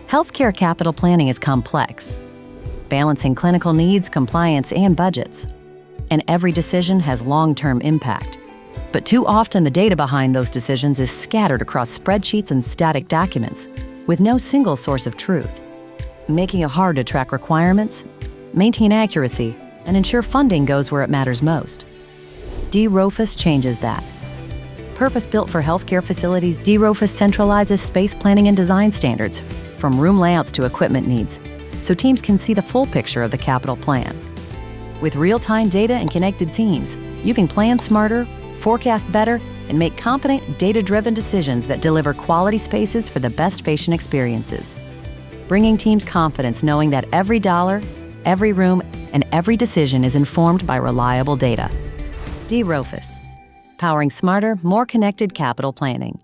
Healthcare capital planning is complex, balancing clinical needs, compliance, and budgets. And every decision has long-term impact. But too often the data behind those decisions is scattered across spreadsheets and static documents, with no single source of truth, making it hard to track requirements, maintain accuracy, and ensure funding goes where it matters most. dRofus changes that. Purpose-built for healthcare facilities, dRofus centralizes space planning and design standards, from room layouts to equipment needs, so teams can see the full picture of the capital plan. With real-time data and connected teams, you can plan smarter, forecast better, and make confident, data-driven decisions that deliver quality spaces for the best patient experiences. Bringing teams confidence knowing that every dollar, every room, and every decision is informed by reliable data. dRofus, powering smarter, more connected capital planning.